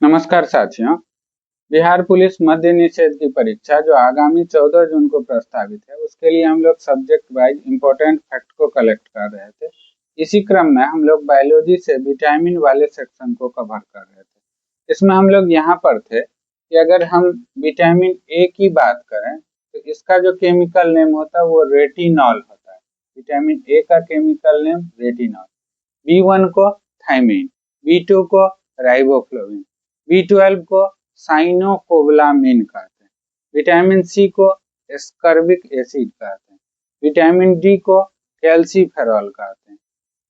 नमस्कार साथियों। बिहार पुलिस मद्य निषेध की परीक्षा जो आगामी 14 जून को प्रस्तावित है, उसके लिए हम लोग सब्जेक्ट वाइज इंपॉर्टेंट फैक्ट को कलेक्ट कर रहे थे। इसी क्रम में हम लोग बायोलॉजी से विटामिन वाले सेक्शन को कवर कर रहे थे। इसमें हम लोग यहाँ पर थे कि अगर हम विटामिन ए की बात करें तो इसका जो केमिकल नेम होता है वो रेटिनॉल होता है। विटामिन ए का केमिकल नेम रेटिनॉल। B1 को थायमीन, B2 को राइबोफ्लाविन, B12 को साइनोकोबालामिन कहते हैं, विटामिन सी को एस्कॉर्बिक एसिड कहते हैं, विटामिन डी को कैल्सीफेरॉल कहते हैं,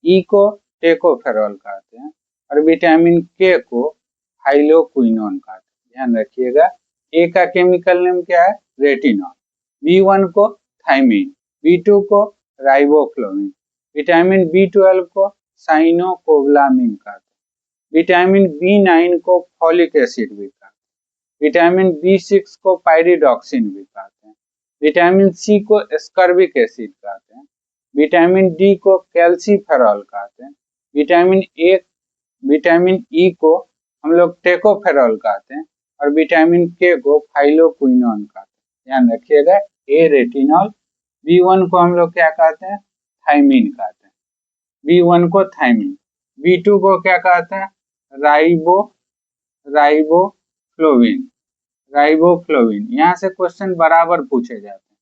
ई को टेकोफेरॉल कहते हैं और विटामिन के को हाइलोक्विनोन कहते हैं। ध्यान रखिएगा, ए का केमिकल नेम क्या है? रेटिनॉल। B1 को थायमीन, B2 को राइबोफ्लाविन, विटामिन B12 को साइनोकोबालामिन कहते हैं, विटामिन B9 को फॉलिक एसिड भी कहते हैं, विटामिन B6 को पायरिडॉक्सिन भी कहते हैं, विटामिन सी को एस्कॉर्बिक एसिड कहते हैं, विटामिन डी को कैल्सीफेरॉल कहते हैं, विटामिन ई को हम लोग टेकोफेरॉल कहते हैं और विटामिन के को फाइलोक्विनोन कहते हैं। ध्यान रखिएगा, ए रेटिनॉल, B1 को हम लोग क्या कहते हैं? थायमीन कहते हैं, B1 को थायमीन, B2 को क्या कहते हैं? राइबोफ्लाविन। यहाँ से क्वेश्चन बराबर पूछे जाते हैं।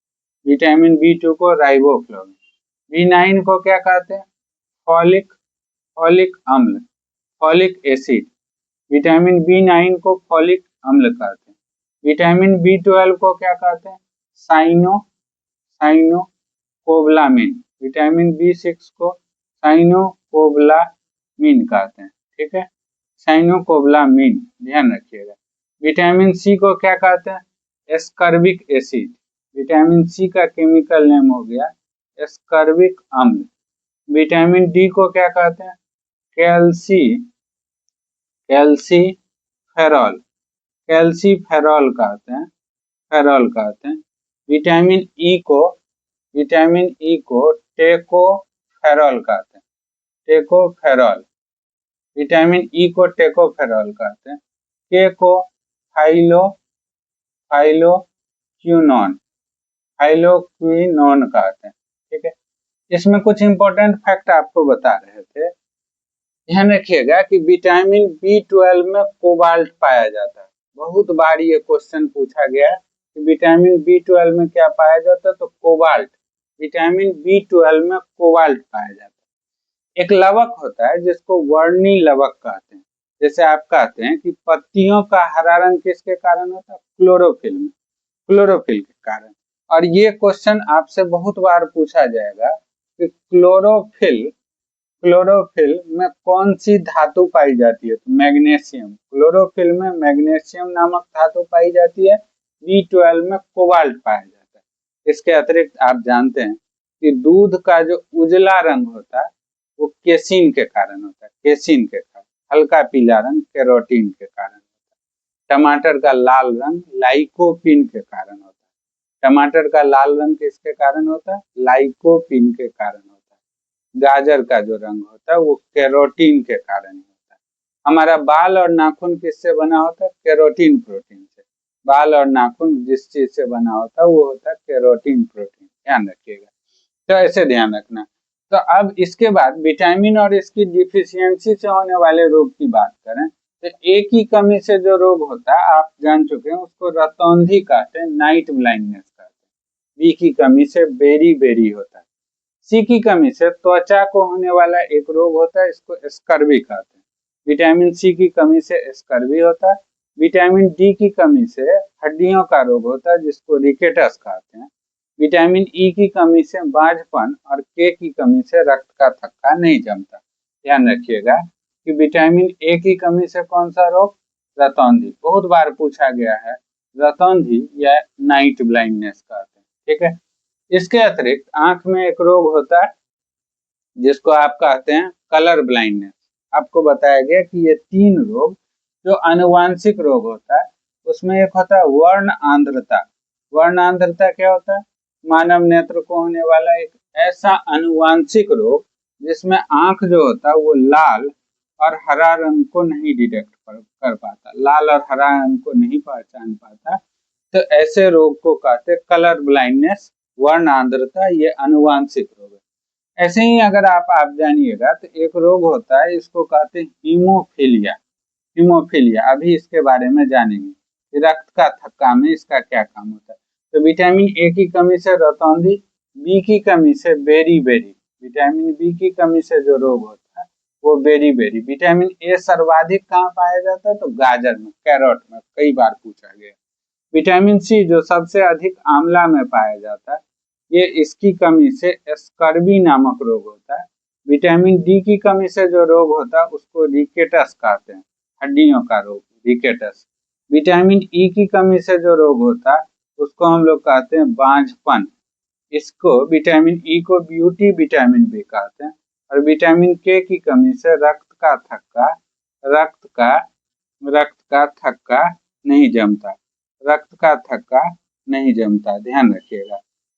विटामिन B2 को राइबोफ्लाविन। B9 को क्या कहते हैं? फॉलिक अम्ल, फॉलिक एसिड। विटामिन B9 को फॉलिक अम्ल कहते हैं। विटामिन B12 को क्या कहते हैं? साइनोकोबालामिन। विटामिन B6 को साइनोकोबालामिन कहते हैं। ठीक है, साइनोकोबालामिन, ध्यान रखिएगा। विटामिन सी को क्या कहते हैं? Ascorbic acid. विटामिन सी का केमिकल नेम हो गया एस्कॉर्बिक अम्ल। विटामिन डी को क्या कहते हैं? कैल्सीफेरॉल कहते हैं। विटामिन ई को टेकोफेरॉल कहते हैं, विटामिन ई को टेकोफेरॉल कहते हैं, के को फाइलोक्विनोन कहते हैं। ठीक है, इसमें कुछ इंपॉर्टेंट फैक्ट आपको बता रहे थे। ध्यान रखिएगा कि विटामिन B12 में कोबाल्ट पाया जाता है। बहुत बार ये क्वेश्चन पूछा गया कि विटामिन B12 में क्या पाया जाता है, तो कोबाल्ट। विटामिन B12 में कोबाल्ट पाया जाता है। एक लवक होता है जिसको वर्णी लवक कहते हैं। जैसे आप कहते हैं कि पत्तियों का हरा रंग किसके कारण होता है? क्लोरोफिल के कारण। और ये क्वेश्चन आपसे बहुत बार पूछा जाएगा कि क्लोरोफिल में कौन सी धातु पाई जाती है? तो मैग्नीशियम। क्लोरोफिल में मैग्नीशियम नामक धातु पाई जाती है, B12 में कोबाल्ट पाया जाता है। इसके अतिरिक्त आप जानते हैं कि दूध का जो उजला रंग होता है वो केसिन के कारण होता है, हल्का पीला रंग कैरोटीन के कारण होता है। टमाटर का लाल रंग लाइकोपीन के कारण होता है। टमाटर का लाल रंग किसके कारण होता है? लाइकोपीन के कारण होता है। गाजर का जो रंग होता है वो कैरोटीन के कारण होता है। हमारा बाल और नाखून किससे बना होता है? कैरोटीन प्रोटीन से। बाल और नाखून जिस चीज से बना होता है वो होता है कैरोटीन प्रोटीन। ध्यान रखिएगा, तो ऐसे ध्यान रखना। तो अब इसके बाद विटामिन और इसकी डिफिशियंसी से होने वाले रोग की बात करें तो ए की कमी से जो रोग होता है आप जान चुके हैं, उसको रतौंधी कहते हैं, नाइट ब्लाइंडनेस कहते हैं। बी की कमी से बेरी होता है। सी की कमी से त्वचा को होने वाला एक रोग होता है, इसको स्कर्वी कहते हैं। विटामिन सी की कमी से स्कर्वी होता है। विटामिन डी की कमी से हड्डियों का रोग होता है जिसको रिकेटस कहते हैं। विटामिन ई की कमी से बांझपन और के की कमी से रक्त का थक्का नहीं जमता। ध्यान रखिएगा कि विटामिन ए की कमी से कौन सा रोग? रतौंधी। बहुत बार पूछा गया है, रतौंधी या नाइट ब्लाइंडनेस कहते हैं। ठीक है, इसके अतिरिक्त आंख में एक रोग होता है जिसको आप कहते हैं कलर ब्लाइंडनेस। आपको बताया गया कि ये 3 रोग जो आनुवांशिक रोग होता है, उसमें एक होता है वर्ण आंध्रता। वर्ण आंध्रता क्या होता है? मानव नेत्र को होने वाला एक ऐसा आनुवांशिक रोग जिसमें आंख जो होता है वो लाल और हरा रंग को नहीं डिटेक्ट कर पाता, लाल और हरा रंग को नहीं पहचान पाता, तो ऐसे रोग को कहते कलर ब्लाइंडनेस, वर्ण आंद्रता, ये अनुवांशिक रोग है। ऐसे ही अगर आप जानिएगा तो एक रोग होता है, इसको कहते हैं हीमोफीलिया। हीमोफीलिया अभी इसके बारे में जानेंगे कि रक्त का थक्का में इसका क्या काम होता है। तो विटामिन ए की कमी से रतौंधी, बी की कमी से बेरी, विटामिन बी की कमी से जो रोग होता है वो बेरी। विटामिन ए सर्वाधिक कहाँ पाया जाता है, तो गाजर में, कैरोट में, कई बार पूछा गया। विटामिन सी जो सबसे अधिक आंवला में पाया जाता है, ये इसकी कमी से स्कर्वी नामक रोग होता है। विटामिन डी की कमी से जो रोग होता है उसको रिकेटस कहते हैं, हड्डियों का रोग, रिकेटस। विटामिन ई की कमी से जो रोग होता है उसको हम लोग कहते हैं बांझपन। इसको विटामिन ई को ब्यूटी विटामिन भी कहते हैं। और विटामिन के की कमी से रक्त का थक्का नहीं जमता, रक्त का थक्का नहीं जमता, ध्यान रखिएगा।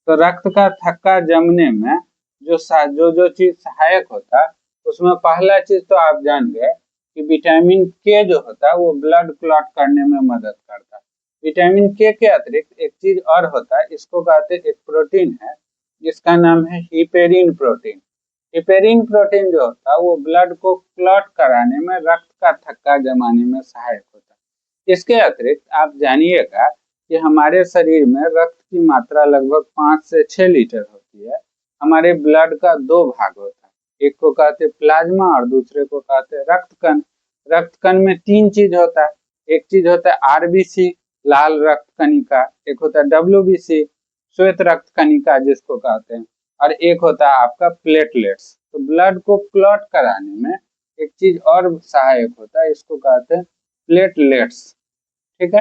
तो रक्त का थक्का जमने में जो चीज सहायक होता है, उसमें पहला चीज तो आप जान गए कि विटामिन के जो होता है वो ब्लड क्लॉट करने में मदद करता है। विटामिन के अतिरिक्त एक चीज और होता है, इसको कहते हैं, एक प्रोटीन है जिसका नाम है हिपेरिन प्रोटीन। हिपेरिन प्रोटीन जो होता है वो ब्लड को क्लॉट कराने में, रक्त का थक्का जमाने में सहायक होता है। इसके अतिरिक्त आप जानिएगा कि हमारे शरीर में रक्त की मात्रा लगभग 5 से 6 लीटर होती है। हमारे ब्लड का 2 भाग होता है, एक को कहते प्लाज्मा और दूसरे को कहते रक्तकण। रक्तकण में 3 चीज होता है, एक चीज होता है आरबीसी, लाल रक्त कणिका, एक होता है डब्ल्यूबीसी, श्वेत रक्त कणिका जिसको कहते हैं, और एक होता है आपका प्लेटलेट्स। तो ब्लड को क्लॉट कराने में एक चीज और सहायक होता है, इसको कहते हैं प्लेटलेट्स। ठीक है,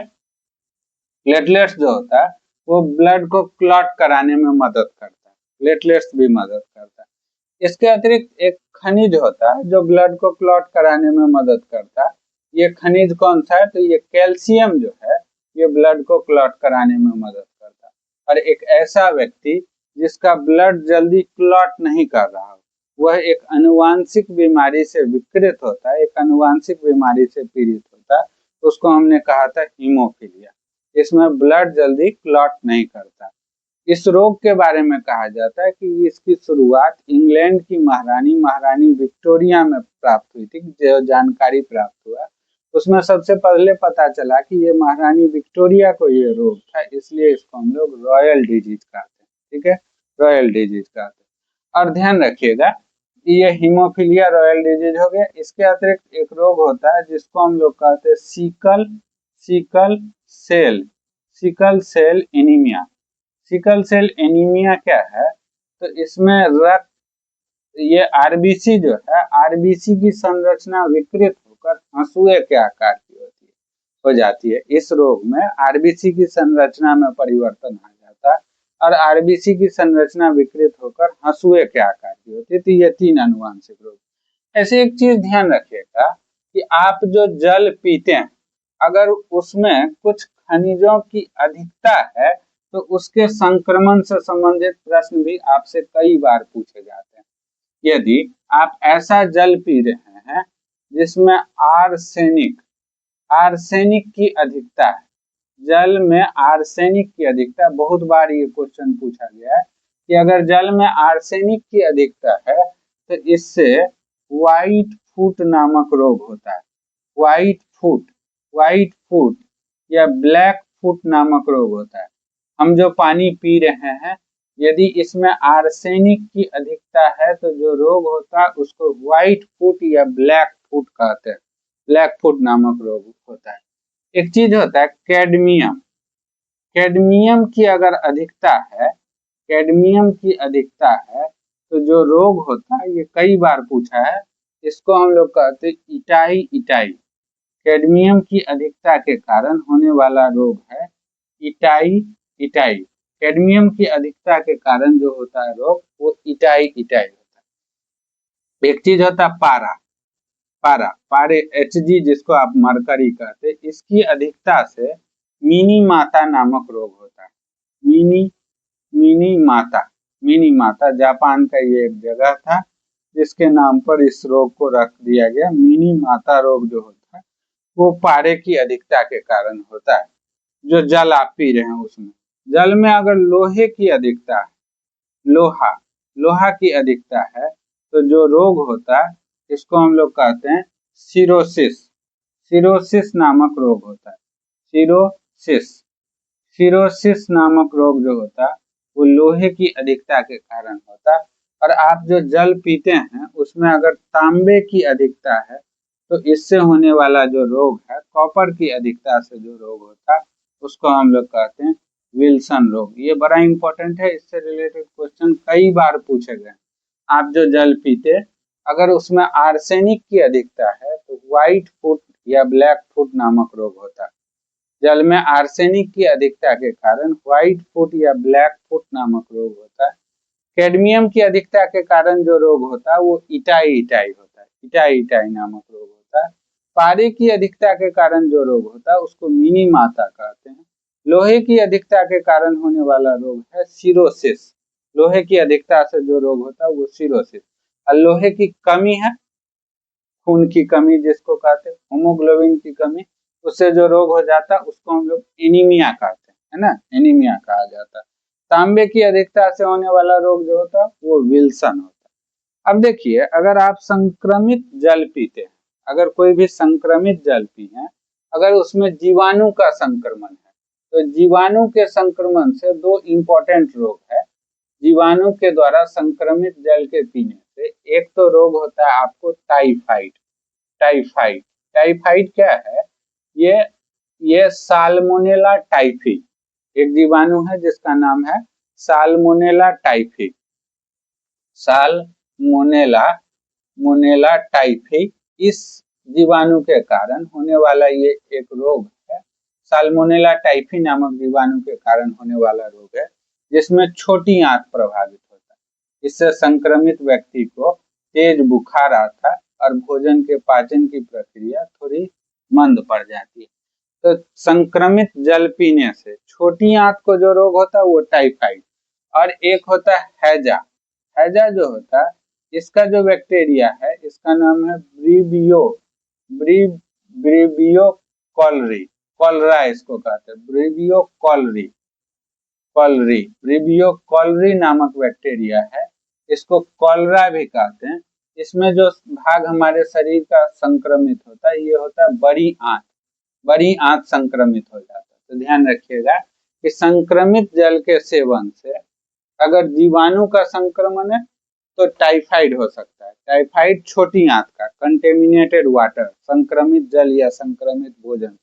प्लेटलेट्स जो होता है वो ब्लड को क्लॉट कराने में मदद करता है, प्लेटलेट्स भी मदद करता है। इसके अतिरिक्त एक खनिज होता है जो ब्लड को क्लॉट कराने में मदद करता है। ये खनिज कौन सा है, तो ये कैल्शियम जो है ये ब्लड को क्लॉट कराने में मदद करता है। और एक ऐसा व्यक्ति जिसका ब्लड जल्दी क्लॉट नहीं कर रहा हो, वह एक अनुवांशिक बीमारी से विकृत होता है, एक अनुवांशिक बीमारी से पीड़ित होता है, उसको हमने कहा था हीमोफीलिया। इसमें ब्लड जल्दी क्लॉट नहीं करता। इस रोग के बारे में कहा जाता है कि इसकी शुरुआत इंग्लैंड की महारानी विक्टोरिया में प्राप्त हुई थी। जो जानकारी प्राप्त हुआ उसमें सबसे पहले पता चला कि ये महारानी विक्टोरिया को ये रोग था, इसलिए इसको हम लोग रॉयल डिजीज कहते हैं। ठीक है, रॉयल डिजीज कहते हैं। और ध्यान रखिएगा, ये हीमोफीलिया रॉयल डिजीज हो गया। इसके अतिरिक्त एक रोग होता है जिसको हम लोग कहते हैं sickle cell anaemia. Sickle cell anaemia क्या है, तो इसमें रक्त, ये आरबीसी जो है, आरबीसी की संरचना विकृत होकर हंसुए के आकार की हो जाती है। इस रोग में आरबीसी की संरचना में परिवर्तन आ जाता है और आरबीसी की संरचना विकृत होकर हंसुए के आकार की होती है। तो ये 3 अनुवांशिक रोग। ऐसे एक चीज ध्यान रखिएगा कि आप जो जल पीते हैं, अगर उसमें कुछ खनिजों की अधिकता है तो उसके संक्रमण से संबंधित प्रश्न भी आपसे कई बार पूछे जाते हैं। यदि आप ऐसा जल पी रहे हैं जिसमें आर्सेनिक की अधिकता है, जल में आर्सेनिक की अधिकता, बहुत बार ये क्वेश्चन पूछा गया है कि अगर जल में आर्सेनिक की अधिकता है तो इससे व्हाइट फुट नामक रोग होता है। व्हाइट फुट या ब्लैक फुट नामक रोग होता है। हम जो पानी पी रहे हैं, यदि इसमें आर्सेनिक की अधिकता है तो जो रोग होता है उसको व्हाइट फुट या ब्लैक फुट कहते हैं, ब्लैक फुट नामक रोग होता है। एक चीज होता है कैडमियम की अगर अधिकता है, कैडमियम की अधिकता है तो जो रोग होता है, ये कई बार पूछा है, इसको हम लोग कहते हैं इटाई। कैडमियम की अधिकता के कारण होने वाला रोग है इटाई। कैडमियम की अधिकता के कारण जो होता है रोग वो इटाई होता है। एक चीज होता है पारे Hg जिसको आप मरकरी कहते हैं, इसकी अधिकता से मिनी माता नामक रोग होता है। मिनी माता जापान का ये एक जगह था जिसके नाम पर इस रोग को रख दिया गया। मिनी माता रोग जो होता है वो पारे की अधिकता के कारण होता है। जो जल आप पी रहे हैं उसमें, जल में अगर लोहे की अधिकता है, लोहा लोहा की अधिकता है, तो जो रोग होता है इसको हम लोग कहते हैं सिरोसिस। सिरोसिस नामक रोग होता है। सिरोसिस सिरोसिस नामक रोग जो होता है वो लोहे की अधिकता के कारण होता है। और आप जो जल पीते हैं उसमें अगर तांबे की अधिकता है तो इससे होने वाला जो रोग है, कॉपर की अधिकता से जो रोग होता है उसको हम लोग कहते हैं विल्सन रोग। ये बड़ा इंपॉर्टेंट है, इससे रिलेटेड क्वेश्चन कई बार पूछे गए। आप जो जल पीते अगर उसमें आर्सेनिक की अधिकता है तो व्हाइट फुट या ब्लैक फुट नामक रोग होता है। जल में आर्सेनिक की अधिकता के कारण व्हाइट फुट या ब्लैक फुट नामक रोग होता है। कैडमियम की अधिकता के कारण जो रोग होता है वो इटाई इटाई होता है। इटाई इटाई नामक रोग होता है। पारे की अधिकता के कारण जो रोग होता है उसको मिनी माता कहते हैं। लोहे की अधिकता के कारण होने वाला रोग है सिरोसिस। लोहे की अधिकता से जो रोग होता है वो सिरोसिस। और लोहे की कमी है, खून की कमी जिसको कहते हैं, होमोग्लोबिन की कमी, उससे जो रोग हो जाता है उसको हम लोग एनीमिया कहते हैं, है ना, एनीमिया कहा जाता है। तांबे की अधिकता से होने वाला रोग जो होता है वो विल्सन होता है। अब देखिए, अगर आप संक्रमित जल पीते हैं, अगर कोई भी संक्रमित जल पी है, अगर उसमें जीवाणु का संक्रमण है, तो जीवाणु के संक्रमण से दो इंपॉर्टेंट रोग है। जीवाणु के द्वारा संक्रमित जल के पीने से एक तो रोग होता है आपको टाइफाइड। टाइफाइड टाइफाइड क्या है? ये ये साल्मोनेला टाइफी, एक जीवाणु है जिसका नाम है साल्मोनेला टाइफी। साल्मोनेला मोनेला टाइफी, इस जीवाणु के कारण होने वाला ये एक रोग है। साल्मोनेला टाइफी नामक जीवाणु के कारण होने वाला रोग है जिसमें छोटी आंत प्रभावित होता है। इससे संक्रमित व्यक्ति को तेज बुखार आता है और भोजन के पाचन की प्रक्रिया थोड़ी मंद पड़ जाती है। तो संक्रमित जल पीने से छोटी आंत को जो रोग होता है वो टाइफाइड। और एक होता है हैजा। हैजा जो होता है, इसका जो बैक्टीरिया है इसका नाम है ब्रीबियो कॉलरी। कॉलरा इसको कहते हैं, ब्रीबियो कॉलरी। ब्रीबियो कॉलरी नामक बैक्टीरिया है, इसको कॉलरा भी कहते हैं। इसमें जो भाग हमारे शरीर का संक्रमित होता है ये होता है बड़ी आंत। बड़ी आंत संक्रमित हो जाता है। तो ध्यान रखिएगा कि संक्रमित जल के सेवन से अगर जीवाणु का संक्रमण है तो टाइफाइड हो सकता है। टाइफाइड छोटी आंत का, कंटेमिनेटेड वाटर, संक्रमित जल या संक्रमित भोजन।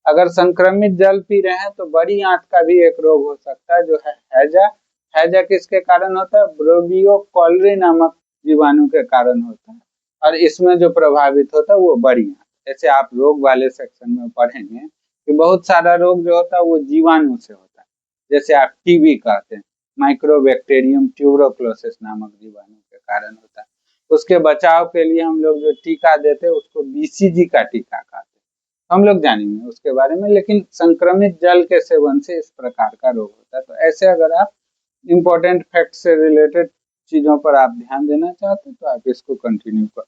अगर संक्रमित जल पी रहे हैं तो बड़ी आंत का भी एक रोग हो सकता है जो है हैजा। हैजा किसके कारण होता है? ब्रोबियो कॉलरी नामक जीवाणु के कारण होता है। और इसमें जो प्रभावित होता है वो बड़ी आंत। ऐसे आप रोग वाले सेक्शन में पढ़ेंगे कि बहुत सारा रोग जो होता है वो जीवाणु से होता है। जैसे आप टीबी कहते हैं, माइक्रोबैक्टीरियम ट्यूबरकुलोसिस नामक जीवाणु के कारण होता है। उसके बचाव के लिए हम लोग जो टीका देते हैं उसको बीसीजी का टीका कहते हैं। हम लोग जानेंगे उसके बारे में, लेकिन संक्रमित जल के सेवन से इस प्रकार का रोग होता है। तो ऐसे अगर आप इम्पोर्टेंट फैक्ट से रिलेटेड चीजों पर आप ध्यान देना चाहते हैं तो आप इसको कंटिन्यू कर